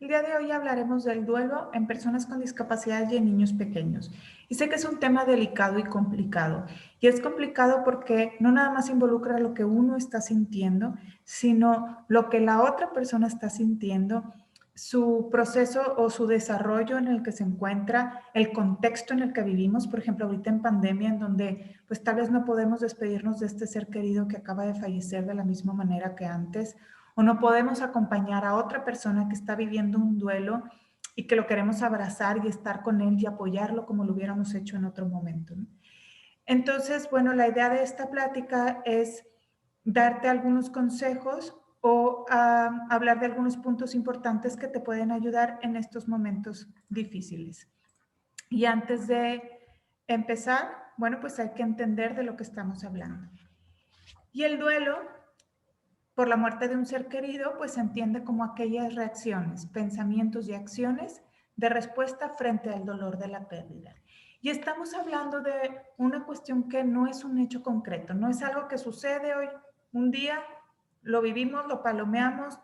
El día de hoy hablaremos del duelo en personas con discapacidad y en niños pequeños. Y sé que es un tema delicado y complicado. Y es complicado porque no nada más involucra lo que uno está sintiendo, sino lo que la otra persona está sintiendo, su proceso o su desarrollo en el que se encuentra, el contexto en el que vivimos, por ejemplo, ahorita en pandemia, en donde pues tal vez no podemos despedirnos de este ser querido que acaba de fallecer de la misma manera que antes, o no podemos acompañar a otra persona que está viviendo un duelo y que lo queremos abrazar y estar con él y apoyarlo como lo hubiéramos hecho en otro momento, ¿no? Entonces, bueno, la idea de esta plática es darte algunos consejos o hablar de algunos puntos importantes que te pueden ayudar en estos momentos difíciles. Y antes de empezar, bueno, pues hay que entender de lo que estamos hablando. Y el duelo por la muerte de un ser querido, pues se entiende como aquellas reacciones, pensamientos y acciones de respuesta frente al dolor de la pérdida. Y estamos hablando de una cuestión que no es un hecho concreto, no es algo que sucede hoy, un día, lo vivimos, lo palomeamos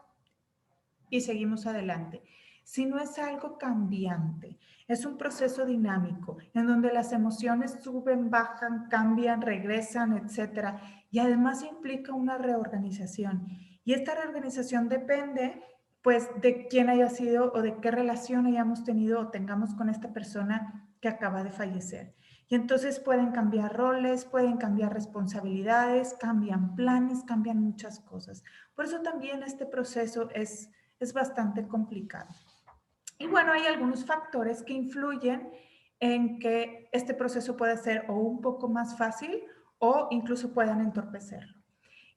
y seguimos adelante, sino es algo cambiante, es un proceso dinámico en donde las emociones suben, bajan, cambian, regresan, etcétera, y además implica una reorganización. Y esta reorganización depende pues de quién haya sido o de qué relación hayamos tenido o tengamos con esta persona que acaba de fallecer. Y entonces pueden cambiar roles, pueden cambiar responsabilidades, cambian planes, cambian muchas cosas. Por eso también este proceso es bastante complicado. Y bueno, hay algunos factores que influyen en que este proceso pueda ser o un poco más fácil o incluso puedan entorpecerlo.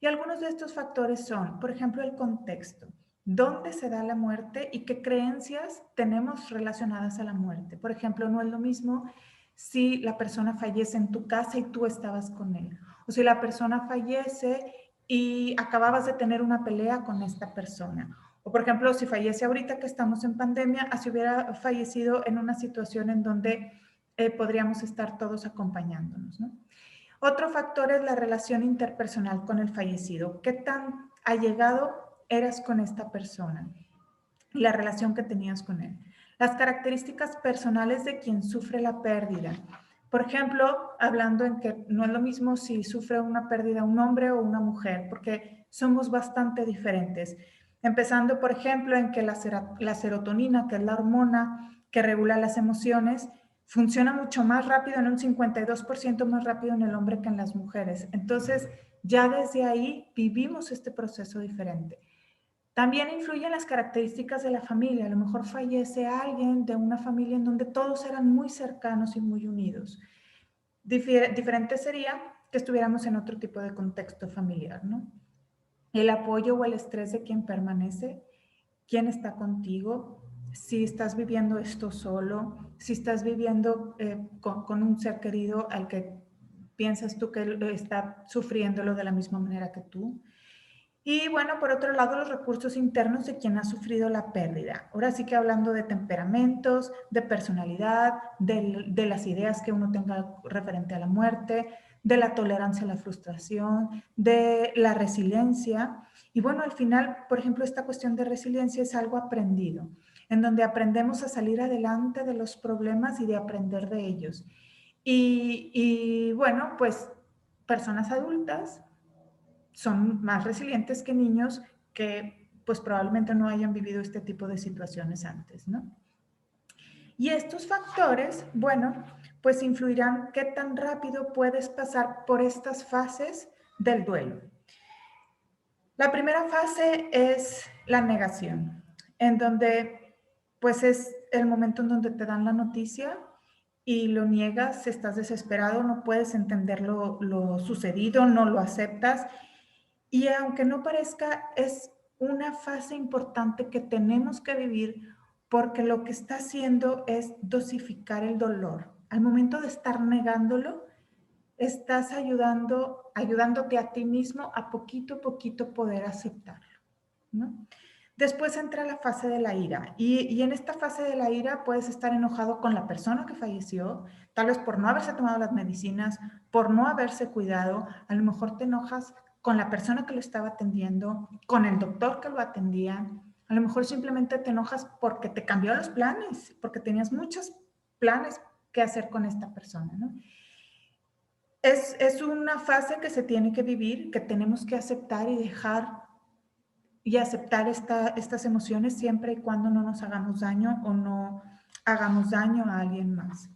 Y algunos de estos factores son, por ejemplo, el contexto, dónde se da la muerte y qué creencias tenemos relacionadas a la muerte. Por ejemplo, no es lo mismo si la persona fallece en tu casa y tú estabas con él, o si la persona fallece y acababas de tener una pelea con esta persona. O por ejemplo, si fallece ahorita que estamos en pandemia, así hubiera fallecido en una situación en donde podríamos estar todos acompañándonos, ¿no? Otro factor es la relación interpersonal con el fallecido. ¿Qué tan allegado eras con esta persona? La relación que tenías con él. Las características personales de quien sufre la pérdida. Por ejemplo, hablando en que no es lo mismo si sufre una pérdida un hombre o una mujer, porque somos bastante diferentes. Empezando, por ejemplo, en que la serotonina, que es la hormona que regula las emociones, funciona mucho más rápido, en un 52% más rápido en el hombre que en las mujeres. Entonces, ya desde ahí vivimos este proceso diferente. También influyen las características de la familia. A lo mejor fallece alguien de una familia en donde todos eran muy cercanos y muy unidos. Diferente sería que estuviéramos en otro tipo de contexto familiar, ¿no? El apoyo o el estrés de quien permanece, quién está contigo, si estás viviendo esto solo, si estás viviendo con un ser querido al que piensas tú que está sufriéndolo de la misma manera que tú. Y bueno, por otro lado, los recursos internos de quien ha sufrido la pérdida. Ahora sí que hablando de temperamentos, de personalidad, de las ideas que uno tenga referente a la muerte, de la tolerancia a la frustración, de la resiliencia. Y bueno, al final, por ejemplo, esta cuestión de resiliencia es algo aprendido, en donde aprendemos a salir adelante de los problemas y de aprender de ellos. Y bueno, pues personas adultas son más resilientes que niños que pues probablemente no hayan vivido este tipo de situaciones antes, ¿no? Y estos factores, bueno, pues influirán qué tan rápido puedes pasar por estas fases del duelo. La primera fase es la negación, en donde pues es el momento en donde te dan la noticia y lo niegas, estás desesperado, no puedes entender lo sucedido, no lo aceptas. Y aunque no parezca, es una fase importante que tenemos que vivir porque lo que está haciendo es dosificar el dolor. Al momento de estar negándolo, estás ayudándote a ti mismo a poquito poder aceptarlo, ¿no? Después entra la fase de la ira y en esta fase de la ira puedes estar enojado con la persona que falleció, tal vez por no haberse tomado las medicinas, por no haberse cuidado, a lo mejor te enojas con la persona que lo estaba atendiendo, con el doctor que lo atendía, A lo mejor simplemente te enojas porque te cambió los planes, porque tenías muchos planes que hacer con esta persona, ¿no? Es una fase que se tiene que vivir, que tenemos que aceptar y dejar y aceptar estas emociones siempre y cuando no nos hagamos daño o no hagamos daño a alguien más.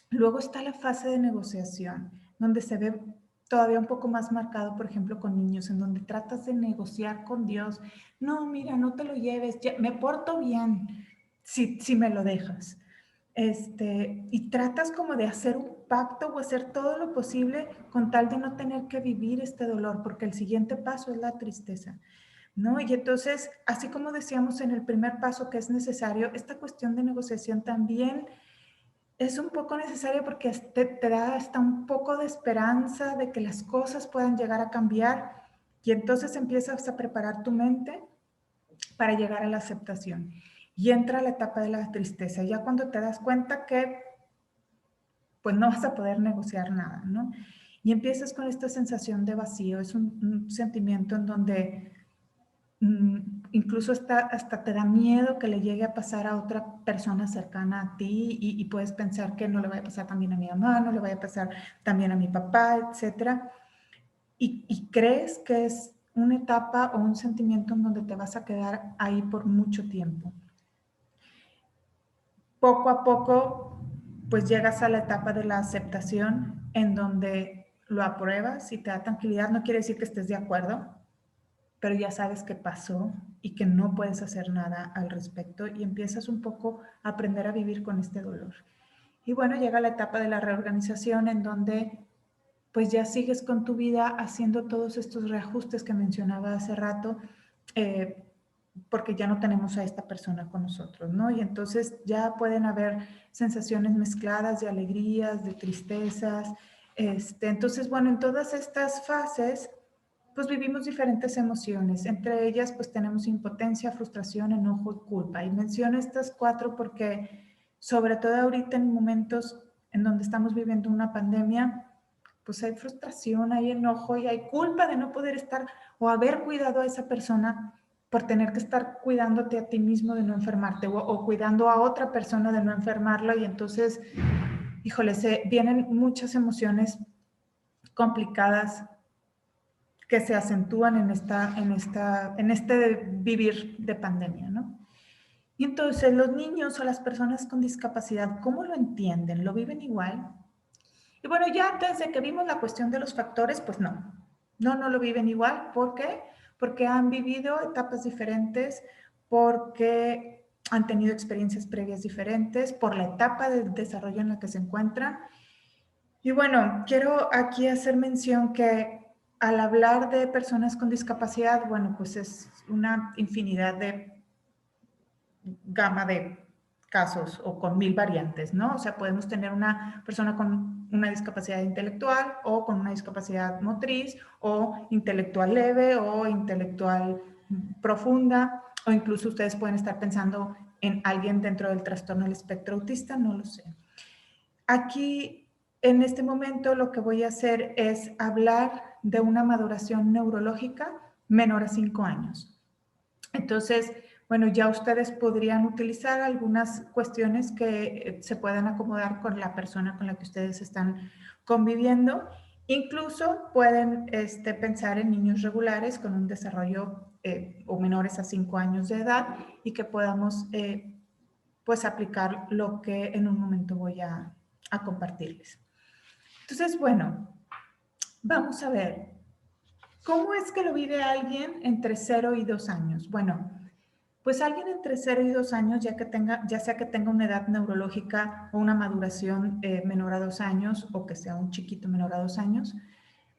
Luego está la fase de negociación, donde se ve todavía un poco más marcado, por ejemplo, con niños, en donde tratas de negociar con Dios. No, mira, no te lo lleves, ya, me porto bien si me lo dejas. Y tratas como de hacer un pacto o hacer todo lo posible con tal de no tener que vivir este dolor, porque el siguiente paso es la tristeza, ¿no? Y entonces, así como decíamos en el primer paso que es necesario, esta cuestión de negociación también es un poco necesaria porque te da hasta un poco de esperanza de que las cosas puedan llegar a cambiar y entonces empiezas a preparar tu mente para llegar a la aceptación. Y entra la etapa de la tristeza, ya cuando te das cuenta que pues no vas a poder negociar nada, ¿no? Y empiezas con esta sensación de vacío, es un sentimiento en donde incluso hasta te da miedo que le llegue a pasar a otra persona cercana a ti y puedes pensar que no le vaya a pasar también a mi mamá, no le vaya a pasar también a mi papá, etcétera. Y crees que es una etapa o un sentimiento en donde te vas a quedar ahí por mucho tiempo. Poco a poco, pues llegas a la etapa de la aceptación en donde lo apruebas y te da tranquilidad. No quiere decir que estés de acuerdo, pero ya sabes qué pasó y que no puedes hacer nada al respecto y empiezas un poco a aprender a vivir con este dolor. Y bueno, llega la etapa de la reorganización en donde pues ya sigues con tu vida haciendo todos estos reajustes que mencionaba hace rato, eh, porque ya no tenemos a esta persona con nosotros, ¿no? Y entonces ya pueden haber sensaciones mezcladas de alegrías, de tristezas. Entonces, bueno, en todas estas fases pues vivimos diferentes emociones. Entre ellas, pues tenemos impotencia, frustración, enojo y culpa. Y menciono estas cuatro porque, sobre todo ahorita en momentos en donde estamos viviendo una pandemia, pues hay frustración, hay enojo y hay culpa de no poder estar o haber cuidado a esa persona por tener que estar cuidándote a ti mismo de no enfermarte o cuidando a otra persona de no enfermarla. Y entonces, híjole, vienen muchas emociones complicadas que se acentúan en este vivir de pandemia, ¿no? Y entonces los niños o las personas con discapacidad, ¿cómo lo entienden? ¿Lo viven igual? Y bueno, ya desde que vimos la cuestión de los factores, pues no lo viven igual. ¿Por qué? Porque han vivido etapas diferentes, porque han tenido experiencias previas diferentes, por la etapa de desarrollo en la que se encuentran. Y bueno, quiero aquí hacer mención que al hablar de personas con discapacidad, bueno, pues es una infinidad de gama de casos o con mil variantes, ¿no? O sea, podemos tener una persona con una discapacidad intelectual o con una discapacidad motriz o intelectual leve o intelectual profunda, o incluso ustedes pueden estar pensando en alguien dentro del trastorno del espectro autista, no lo sé. Aquí, en este momento, lo que voy a hacer es hablar de una maduración neurológica menor a 5 años. Entonces, bueno, ya ustedes podrían utilizar algunas cuestiones que se puedan acomodar con la persona con la que ustedes están conviviendo. Incluso pueden pensar en niños regulares con un desarrollo o menores a 5 años de edad y que podamos pues aplicar lo que en un momento voy a compartirles. Entonces, bueno, vamos a ver, ¿cómo es que lo vive alguien entre 0 y 2 años? Bueno, pues alguien entre 0 y 2 años, ya sea que tenga una edad neurológica o una maduración menor a 2 años o que sea un chiquito menor a 2 años,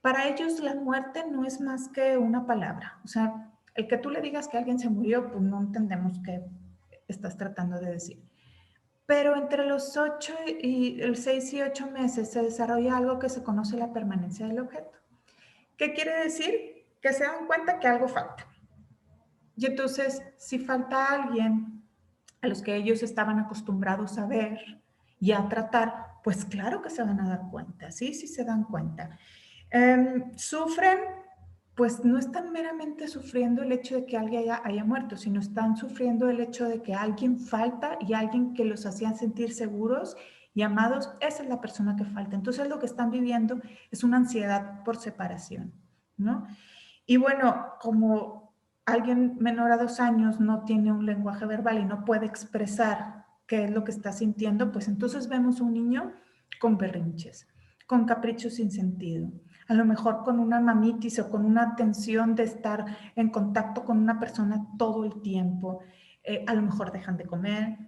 para ellos la muerte no es más que una palabra. O sea, el que tú le digas que alguien se murió, pues no entendemos qué estás tratando de decir. Pero entre los 6 y 8 meses se desarrolla algo que se conoce la permanencia del objeto. ¿Qué quiere decir? Que se dan cuenta que algo falta. Y entonces, si falta alguien a los que ellos estaban acostumbrados a ver y a tratar, pues claro que se van a dar cuenta, sí se dan cuenta. Sufren pues no están meramente sufriendo el hecho de que alguien haya muerto, sino están sufriendo el hecho de que alguien falta y alguien que los hacía sentir seguros y amados, esa es la persona que falta. Entonces lo que están viviendo es una ansiedad por separación, ¿no? Y bueno, como alguien menor a 2 años no tiene un lenguaje verbal y no puede expresar qué es lo que está sintiendo, pues entonces vemos un niño con berrinches, con caprichos sin sentido, a lo mejor con una mamitis o con una tensión de estar en contacto con una persona todo el tiempo. A lo mejor dejan de comer,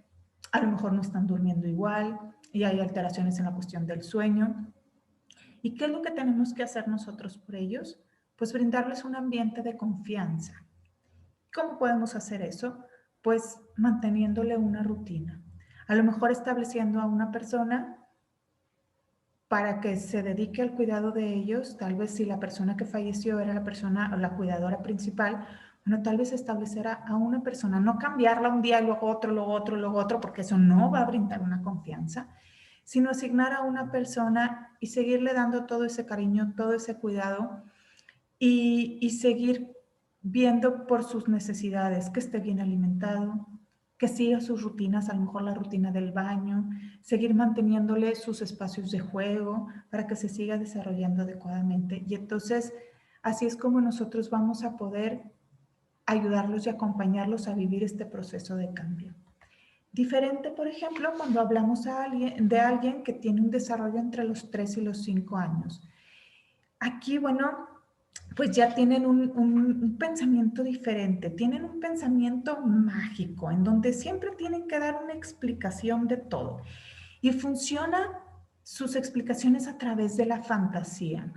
a lo mejor no están durmiendo igual y hay alteraciones en la cuestión del sueño. ¿Y qué es lo que tenemos que hacer nosotros por ellos? Pues brindarles un ambiente de confianza. ¿Cómo podemos hacer eso? Pues manteniéndole una rutina. A lo mejor estableciendo a una persona para que se dedique al cuidado de ellos, tal vez si la persona que falleció era la persona o la cuidadora principal, bueno, tal vez establecer a una persona, no cambiarla un día y luego otro, luego otro, luego otro, porque eso no va a brindar una confianza, sino asignar a una persona y seguirle dando todo ese cariño, todo ese cuidado y seguir viendo por sus necesidades, que esté bien alimentado, que siga sus rutinas, a lo mejor la rutina del baño, seguir manteniéndole sus espacios de juego para que se siga desarrollando adecuadamente. Y entonces, así es como nosotros vamos a poder ayudarlos y acompañarlos a vivir este proceso de cambio. Diferente, por ejemplo, cuando hablamos de alguien que tiene un desarrollo entre los 3 y los 5 años. Aquí, bueno, pues ya tienen un pensamiento diferente, tienen un pensamiento mágico, en donde siempre tienen que dar una explicación de todo. Y funcionan sus explicaciones a través de la fantasía.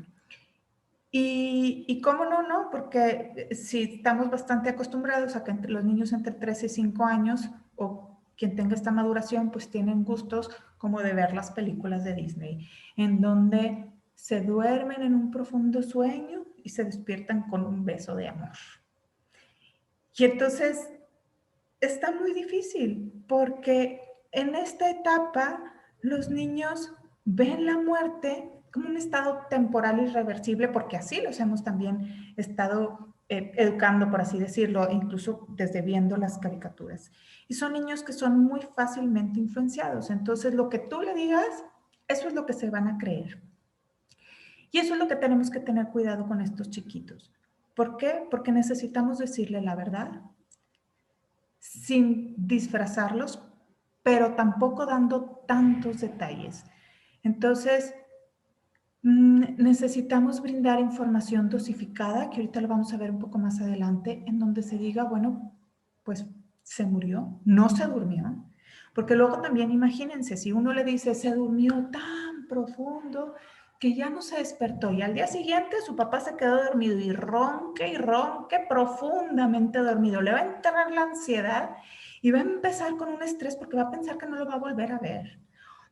Y cómo no, no, porque si estamos bastante acostumbrados a que entre los niños entre 3 y 5 años, o quien tenga esta maduración, pues tienen gustos como de ver las películas de Disney, en donde se duermen en un profundo sueño y se despiertan con un beso de amor. Y entonces está muy difícil, porque en esta etapa los niños ven la muerte como un estado temporal irreversible, porque así los hemos también estado educando, por así decirlo, incluso desde viendo las caricaturas. Y son niños que son muy fácilmente influenciados. Entonces, lo que tú le digas, eso es lo que se van a creer. Y eso es lo que tenemos que tener cuidado con estos chiquitos. ¿Por qué? Porque necesitamos decirle la verdad sin disfrazarlos, pero tampoco dando tantos detalles. Entonces, necesitamos brindar información dosificada, que ahorita lo vamos a ver un poco más adelante, en donde se diga, bueno, pues se murió, no se durmió. Porque luego también imagínense, si uno le dice, se durmió tan profundo que ya no se despertó y al día siguiente su papá se quedó dormido y ronque profundamente dormido, le va a entrar la ansiedad y va a empezar con un estrés porque va a pensar que no lo va a volver a ver.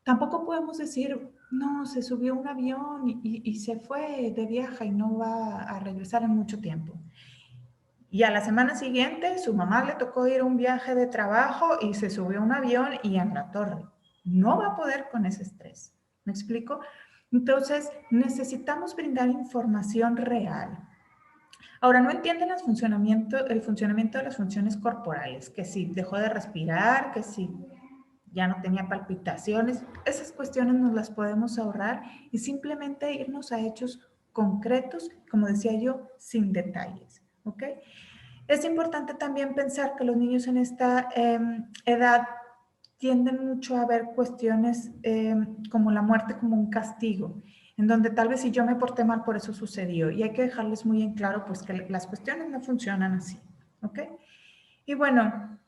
Tampoco podemos decir, no, se subió a un avión y se fue de viaje y no va a regresar en mucho tiempo. Y a la semana siguiente su mamá le tocó ir a un viaje de trabajo y se subió a un avión y en la torre. No va a poder con ese estrés. ¿Me explico? Entonces, necesitamos brindar información real. Ahora, no entienden el funcionamiento de las funciones corporales, que si dejó de respirar, que si ya no tenía palpitaciones, esas cuestiones nos las podemos ahorrar y simplemente irnos a hechos concretos, como decía yo, sin detalles, ¿ok? Es importante también pensar que los niños en esta edad tienden mucho a ver cuestiones como la muerte como un castigo, en donde tal vez si yo me porté mal por eso sucedió y hay que dejarles muy en claro pues que las cuestiones no funcionan así, ¿ok? Y bueno,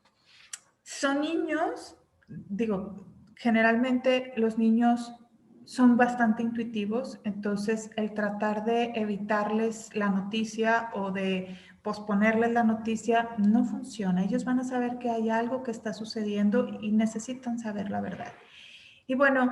son niños, digo, generalmente los niños son bastante intuitivos, entonces el tratar de evitarles la noticia o de posponerles la noticia no funciona. Ellos van a saber que hay algo que está sucediendo y necesitan saber la verdad. Y bueno,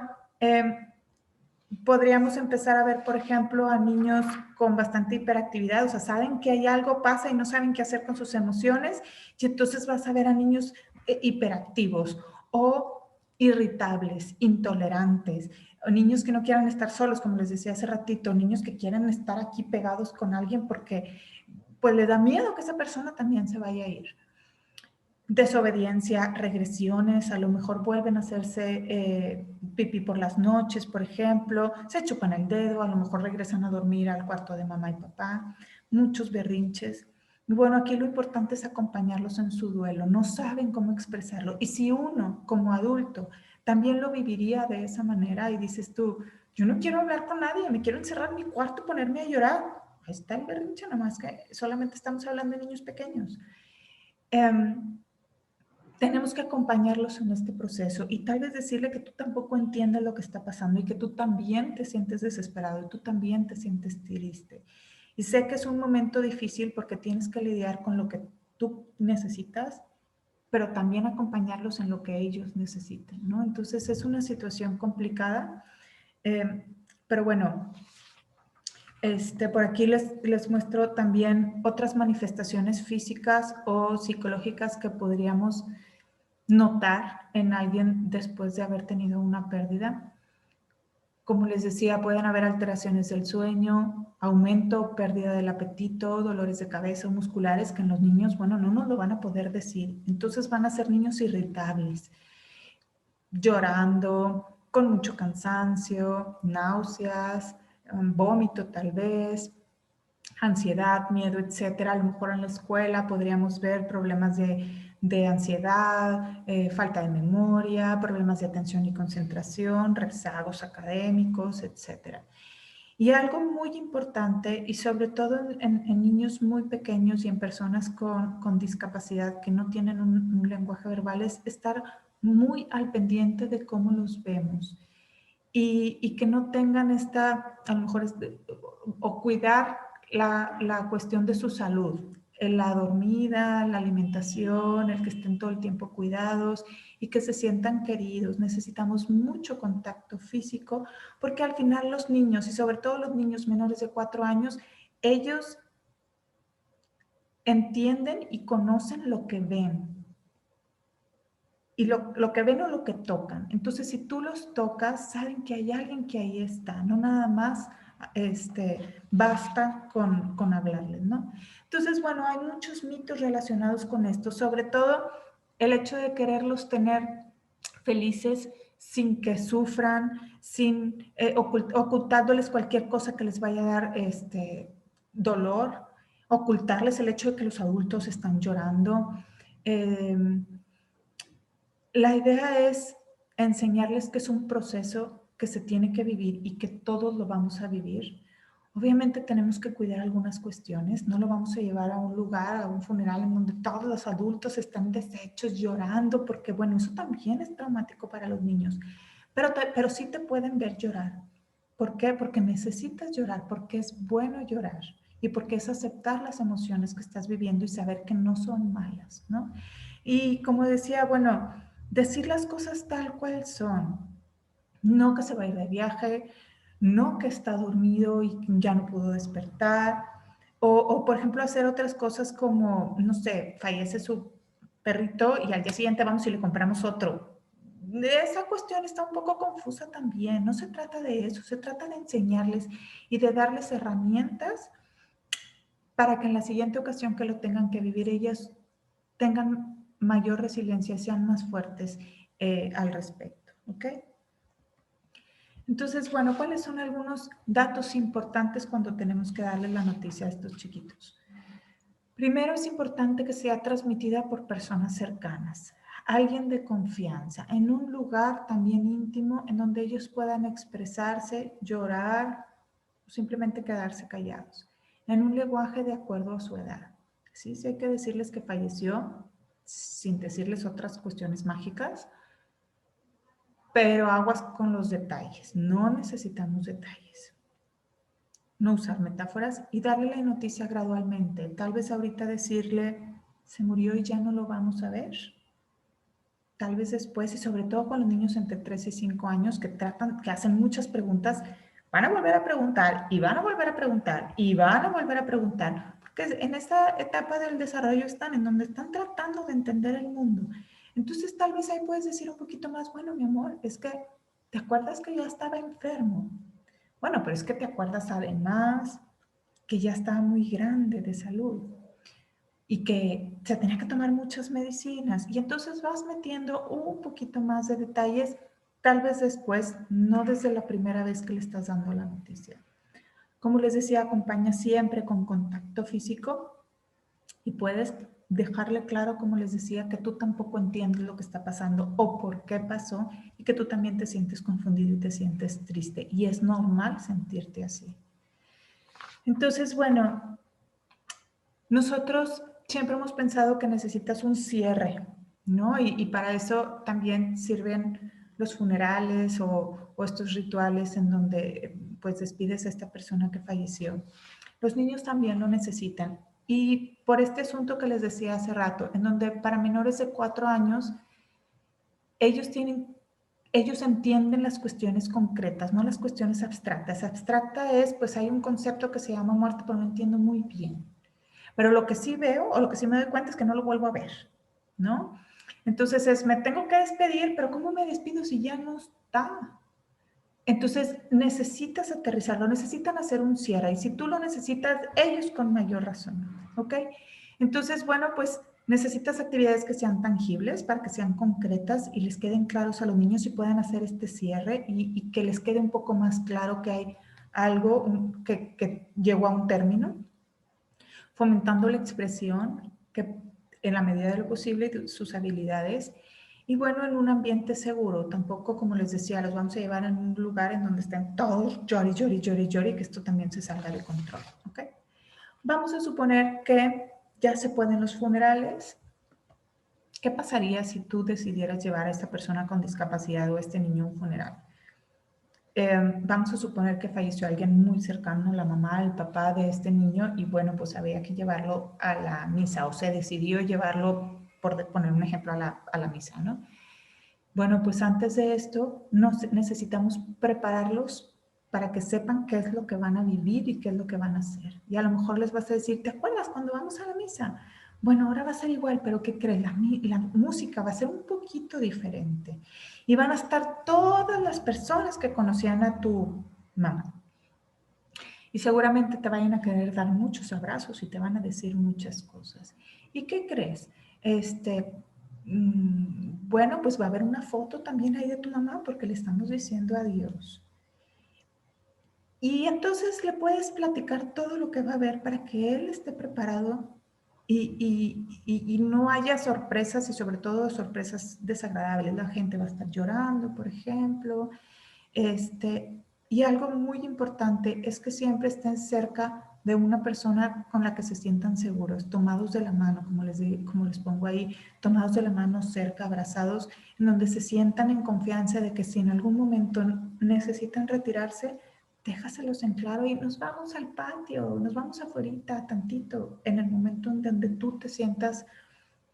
podríamos empezar a ver, por ejemplo, a niños con bastante hiperactividad, o sea, saben que hay algo pasa y no saben qué hacer con sus emociones, y entonces vas a ver a niños hiperactivos o irritables, intolerantes, o niños que no quieran estar solos, como les decía hace ratito, niños que quieren estar aquí pegados con alguien porque pues le da miedo que esa persona también se vaya a ir. Desobediencia, regresiones, a lo mejor vuelven a hacerse pipí por las noches, por ejemplo, se chupan el dedo, a lo mejor regresan a dormir al cuarto de mamá y papá, muchos berrinches. Y bueno, aquí lo importante es acompañarlos en su duelo, no saben cómo expresarlo. Y si uno, como adulto, también lo viviría de esa manera y dices tú, yo no quiero hablar con nadie, me quiero encerrar en mi cuarto, ponerme a llorar. Ahí está el berrinche, nada más que solamente estamos hablando de niños pequeños. Tenemos que acompañarlos en este proceso y tal vez decirle que tú tampoco entiendes lo que está pasando y que tú también te sientes desesperado y tú también te sientes triste. Y sé que es un momento difícil porque tienes que lidiar con lo que tú necesitas, pero también acompañarlos en lo que ellos necesiten, ¿no? Entonces es una situación complicada, eh, pero bueno, por aquí les muestro también otras manifestaciones físicas o psicológicas que podríamos notar en alguien después de haber tenido una pérdida. Como les decía, pueden haber alteraciones del sueño, aumento o pérdida del apetito, dolores de cabeza o musculares que en los niños, bueno, no nos lo van a poder decir. Entonces van a ser niños irritables, llorando, con mucho cansancio, náuseas, vómito tal vez, ansiedad, miedo, etcétera. A lo mejor en la escuela podríamos ver problemas de ansiedad, falta de memoria, problemas de atención y concentración, rezagos académicos, etcétera. Y algo muy importante, y sobre todo en niños muy pequeños y en personas con discapacidad que no tienen un lenguaje verbal, es estar muy al pendiente de cómo los vemos. Y que no tengan esta, a lo mejor, o cuidar la cuestión de su salud, la dormida, la alimentación, el que estén todo el tiempo cuidados y que se sientan queridos. Necesitamos mucho contacto físico porque al final los niños, y sobre todo los niños menores de 4 años, ellos entienden y conocen lo que ven. Y lo que ven o lo que tocan. Entonces, si tú los tocas, saben que hay alguien que ahí está, no nada más basta con hablarles, ¿no? Entonces, bueno, hay muchos mitos relacionados con esto, sobre todo el hecho de quererlos tener felices sin que sufran, sin ocultándoles cualquier cosa que les vaya a dar dolor, ocultarles el hecho de que los adultos están llorando. La idea es enseñarles que es un proceso que se tiene que vivir y que todos lo vamos a vivir. Obviamente tenemos que cuidar algunas cuestiones, no lo vamos a llevar a un lugar, a un funeral en donde todos los adultos están deshechos, llorando, porque bueno, eso también es traumático para los niños, pero sí te pueden ver llorar. ¿Por qué? Porque necesitas llorar, porque es bueno llorar y porque es aceptar las emociones que estás viviendo y saber que no son malas, ¿no? Y como decía, bueno, decir las cosas tal cual son, no que se va a ir de viaje, no que está dormido y ya no pudo despertar, por ejemplo hacer otras cosas como, no sé, fallece su perrito y al día siguiente vamos y le compramos otro. Esa cuestión está un poco confusa también, no se trata de eso, se trata de enseñarles y de darles herramientas para que en la siguiente ocasión que lo tengan que vivir ellas tengan mayor resiliencia, sean más fuertes al respecto. ¿Ok? Entonces, bueno, ¿cuáles son algunos datos importantes cuando tenemos que darle la noticia a estos chiquitos? Primero, es importante que sea transmitida por personas cercanas, alguien de confianza, en un lugar también íntimo en donde ellos puedan expresarse, llorar o simplemente quedarse callados, en un lenguaje de acuerdo a su edad. Sí, sí hay que decirles que falleció sin decirles otras cuestiones mágicas, pero aguas con los detalles, no necesitamos detalles. No usar metáforas y darle la noticia gradualmente. Tal vez ahorita decirle, se murió y ya no lo vamos a ver. Tal vez después, y sobre todo con los niños entre 3 y 5 años que hacen muchas preguntas, van a volver a preguntar y van a volver a preguntar y van a volver a preguntar. Porque en esta etapa del desarrollo están en donde están tratando de entender el mundo. Entonces tal vez ahí puedes decir un poquito más, bueno, mi amor, es que ¿te acuerdas que yo estaba enfermo? Bueno, pero es que te acuerdas además que ya estaba muy grande de salud y que se tenía que tomar muchas medicinas. Y entonces vas metiendo un poquito más de detalles, tal vez después, no desde la primera vez que le estás dando la noticia. Como les decía, acompaña siempre con contacto físico y puedes dejarle claro, como les decía, que tú tampoco entiendes lo que está pasando o por qué pasó y que tú también te sientes confundido y te sientes triste. Y es normal sentirte así. Entonces, bueno, nosotros siempre hemos pensado que necesitas un cierre, ¿no? Y para eso también sirven los funerales o estos rituales en donde pues despides a esta persona que falleció. Los niños también lo necesitan. Y por este asunto que les decía hace rato, en donde para menores de 4 años, ellos tienen, ellos entienden las cuestiones concretas, no las cuestiones abstractas. Abstracta es, pues hay un concepto que se llama muerte, pero no entiendo muy bien. Pero lo que sí veo o lo que sí me doy cuenta es que no lo vuelvo a ver, ¿no? Entonces es, me tengo que despedir, pero ¿cómo me despido si ya no está? Entonces necesitas aterrizarlo, necesitan hacer un cierre y si tú lo necesitas, ellos con mayor razón, ¿ok? Entonces, bueno, pues necesitas actividades que sean tangibles para que sean concretas y les queden claros a los niños y puedan hacer este cierre y que les quede un poco más claro que hay algo que llegó a un término, fomentando la expresión que en la medida de lo posible de sus habilidades y bueno, en un ambiente seguro. Tampoco, como les decía, los vamos a llevar en un lugar en donde estén todos llori, llori, llori, llori, que esto también se salga de control, ¿ok? Vamos a suponer que ya se pueden los funerales. ¿Qué pasaría si tú decidieras llevar a esta persona con discapacidad o a este niño a un funeral? Vamos a suponer que falleció alguien muy cercano, la mamá, el papá de este niño, y bueno, pues había que llevarlo a la misa, o se decidió llevarlo, por poner un ejemplo, a la misa, ¿no? Bueno, pues antes de esto necesitamos prepararlos para que sepan qué es lo que van a vivir y qué es lo que van a hacer. Y a lo mejor les vas a decir, ¿te acuerdas cuando vamos a la misa? Bueno, ahora va a ser igual, pero ¿qué crees? La música va a ser un poquito diferente. Y van a estar todas las personas que conocían a tu mamá. Y seguramente te vayan a querer dar muchos abrazos y te van a decir muchas cosas. ¿Y qué crees? Este, bueno, pues va a haber una foto también ahí de tu mamá porque le estamos diciendo adiós. Y entonces le puedes platicar todo lo que va a haber para que él esté preparado y no haya sorpresas y sobre todo sorpresas desagradables. La gente va a estar llorando, por ejemplo. Y algo muy importante es que siempre estén cerca de una persona con la que se sientan seguros, tomados de la mano, como les pongo ahí, tomados de la mano cerca, abrazados, en donde se sientan en confianza de que si en algún momento necesitan retirarse, déjaselos en claro y nos vamos al patio, nos vamos afuera tantito, en el momento en donde tú te sientas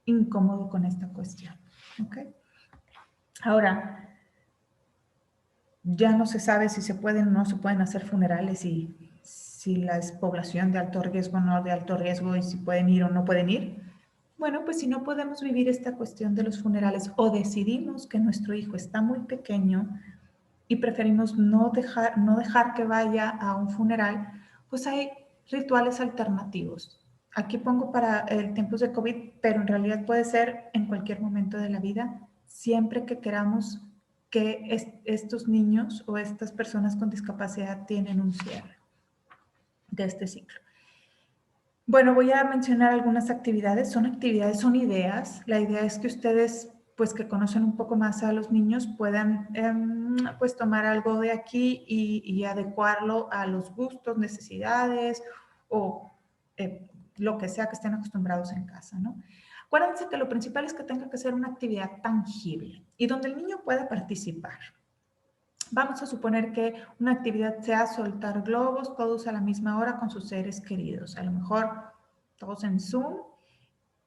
incómodo con esta cuestión. ¿Ok? Ahora, ya no se sabe si se pueden o no se pueden hacer funerales y si la es población de alto riesgo o no de alto riesgo y si pueden ir o no pueden ir. Bueno, pues si no podemos vivir esta cuestión de los funerales o decidimos que nuestro hijo está muy pequeño y preferimos no dejar que vaya a un funeral, pues hay rituales alternativos. Aquí pongo para el tiempos de COVID, pero en realidad puede ser en cualquier momento de la vida, siempre que queramos que estos niños o estas personas con discapacidad tienen un cierre de este ciclo. Bueno, voy a mencionar algunas actividades. Son ideas. La idea es que ustedes, pues que conocen un poco más a los niños, puedan pues tomar algo de aquí y adecuarlo a los gustos, necesidades o lo que sea que estén acostumbrados en casa, ¿no? Acuérdense que lo principal es que tenga que ser una actividad tangible y donde el niño pueda participar. Vamos a suponer que una actividad sea soltar globos todos a la misma hora con sus seres queridos. A lo mejor todos en Zoom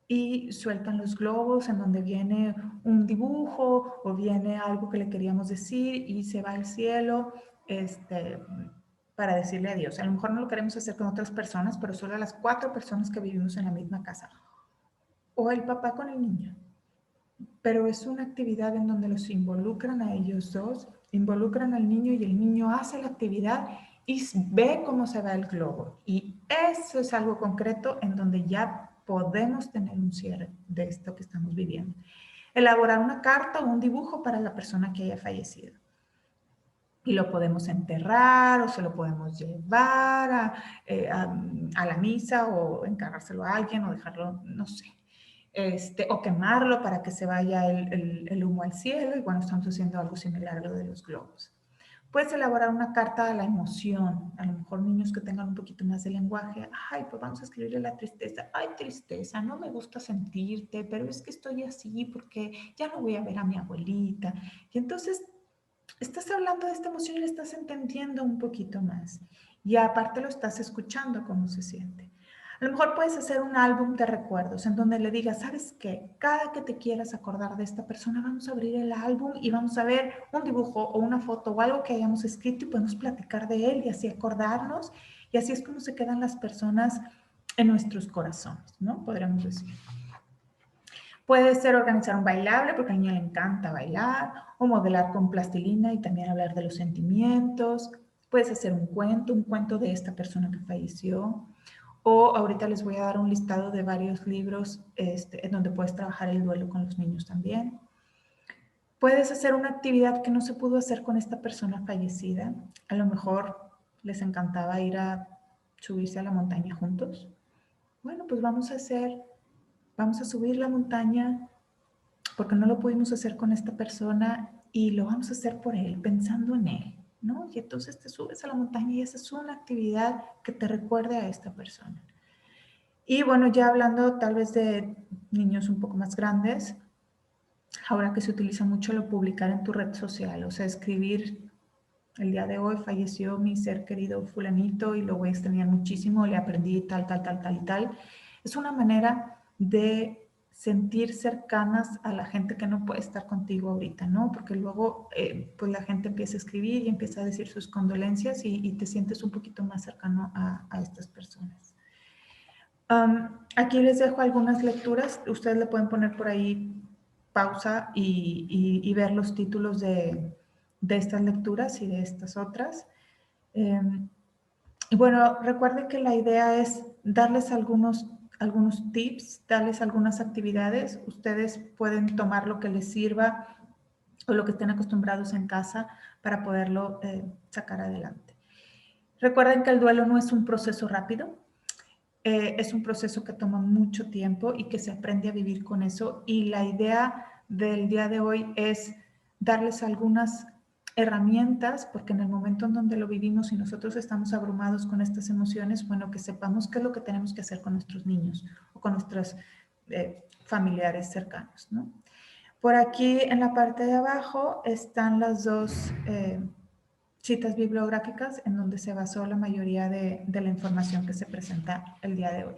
y sueltan los globos en donde viene un dibujo o viene algo que le queríamos decir y se va al cielo para decirle adiós. A lo mejor no lo queremos hacer con otras personas, pero solo a las 4 personas que vivimos en la misma casa. O el papá con el niño. pero es una actividad en donde los involucran a ellos dos, involucran al niño y el niño hace la actividad y ve cómo se va el globo. Y eso es algo concreto en donde ya podemos tener un cierre de esto que estamos viviendo. Elaborar una carta o un dibujo para la persona que haya fallecido. Y lo podemos enterrar o se lo podemos llevar a la misa o encargárselo a alguien o dejarlo, no sé, o quemarlo para que se vaya el humo al cielo. Y bueno, estamos haciendo algo similar a lo de los globos. Puedes elaborar una carta a la emoción. A lo mejor niños que tengan un poquito más de lenguaje. Ay, pues vamos a escribirle la tristeza. Ay, tristeza, no me gusta sentirte, pero es que estoy así porque ya no voy a ver a mi abuelita. Y entonces estás hablando de esta emoción y la estás entendiendo un poquito más. Y aparte lo estás escuchando cómo se siente. A lo mejor puedes hacer un álbum de recuerdos en donde le digas, ¿sabes qué? Cada que te quieras acordar de esta persona, vamos a abrir el álbum y vamos a ver un dibujo o una foto o algo que hayamos escrito y podemos platicar de él y así acordarnos. Y así es como se quedan las personas en nuestros corazones, ¿no? Podríamos decir. Puede ser organizar un bailable, porque al niño le encanta bailar, o modelar con plastilina y también hablar de los sentimientos. Puedes hacer un cuento de esta persona que falleció. O ahorita les voy a dar un listado de varios libros en donde puedes trabajar el duelo con los niños también. Puedes hacer una actividad que no se pudo hacer con esta persona fallecida. A lo mejor les encantaba ir a subirse a la montaña juntos. Bueno, pues vamos a subir la montaña porque no lo pudimos hacer con esta persona y lo vamos a hacer por él, pensando en él, ¿no? Y entonces te subes a la montaña y esa es una actividad que te recuerde a esta persona. Y bueno, ya hablando tal vez de niños un poco más grandes, ahora que se utiliza mucho lo publicar en tu red social, o sea, escribir, el día de hoy falleció mi ser querido fulanito y lo voy a extrañar muchísimo, le aprendí tal, tal, tal, tal y tal. Es una manera de sentir cercanas a la gente que no puede estar contigo ahorita, ¿no? Porque luego pues la gente empieza a escribir y empieza a decir sus condolencias y te sientes un poquito más cercano a estas personas. Aquí les dejo algunas lecturas. Ustedes le pueden poner por ahí pausa y ver los títulos de estas lecturas y de estas otras. Y bueno, recuerden que la idea es darles algunos tips, darles algunas actividades. Ustedes pueden tomar lo que les sirva o lo que estén acostumbrados en casa para poderlo sacar adelante. Recuerden que el duelo no es un proceso rápido, es un proceso que toma mucho tiempo y que se aprende a vivir con eso. Y la idea del día de hoy es darles algunas herramientas, porque en el momento en donde lo vivimos y nosotros estamos abrumados con estas emociones, bueno, que sepamos qué es lo que tenemos que hacer con nuestros niños o con nuestros familiares cercanos, ¿no? Por aquí en la parte de abajo están las dos citas bibliográficas en donde se basó la mayoría de la información que se presenta el día de hoy.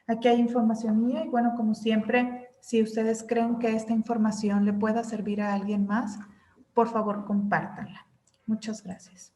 Aquí hay información mía y bueno, como siempre, si ustedes creen que esta información le pueda servir a alguien más, por favor compártanla. Muchas gracias.